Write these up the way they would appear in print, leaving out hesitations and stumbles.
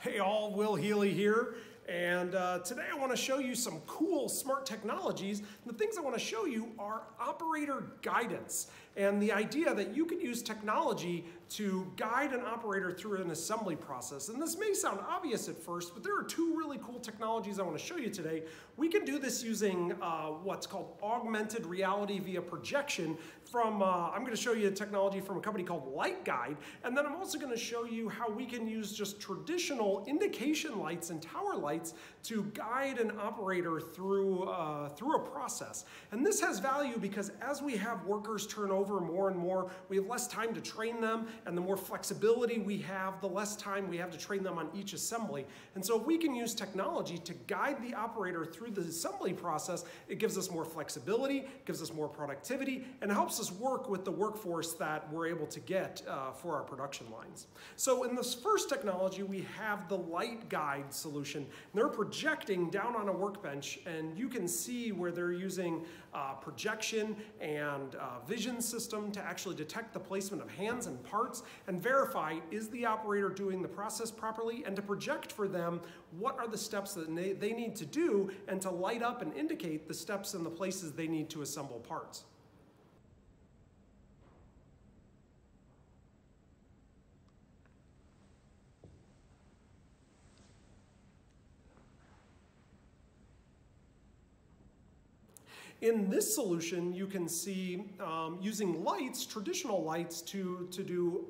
Hey all, Will Healy here, and today I want to show you some cool smart technologies. The things I want to show you are operator guidance and the idea that you can use technology to guide an operator through an assembly process. And this may sound obvious at first, but there are two really cool technologies I want to show you today. We can do this using what's called augmented reality via projection from, I'm going to show you a technology from a company called LightGuide, and then I'm also going to show you how we can use just traditional indication lights and tower lights to guide an operator through a process. And this has value because as we have workers turn over more and more, we have less time to train them, and the more flexibility we have, the less time we have to train them on each assembly. And so if we can use technology to guide the operator through the assembly process, it gives us more flexibility, gives us more productivity, and helps us work with the workforce that we're able to get for our production lines. So in this first technology, we have the LightGuide solution. They're projecting down on a workbench, and you can see where they're using projection and vision system to actually detect the placement of hands and parts and verify, is the operator doing the process properly, and to project for them what are the steps that they need to do, and to light up and indicate the steps and the places they need to assemble parts. In this solution, you can see using lights, traditional lights, to do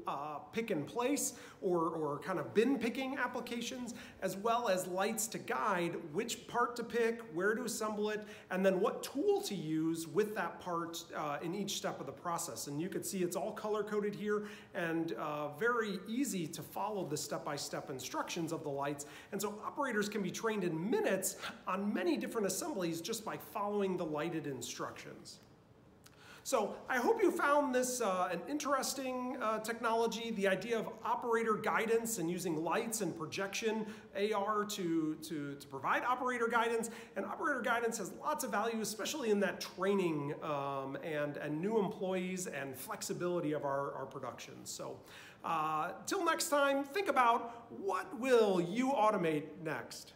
pick and place or kind of bin picking applications, as well as lights to guide which part to pick, where to assemble it, and then what tool to use with that part in each step of the process. And you can see it's all color-coded here and very easy to follow the step-by-step instructions of the lights. And so operators can be trained in minutes on many different assemblies just by following the lighted instructions. So I hope you found this an interesting technology, the idea of operator guidance and using lights and projection AR to provide operator guidance. And operator guidance has lots of value, especially in that training and new employees and flexibility of our production. So till next time, think about what will you automate next?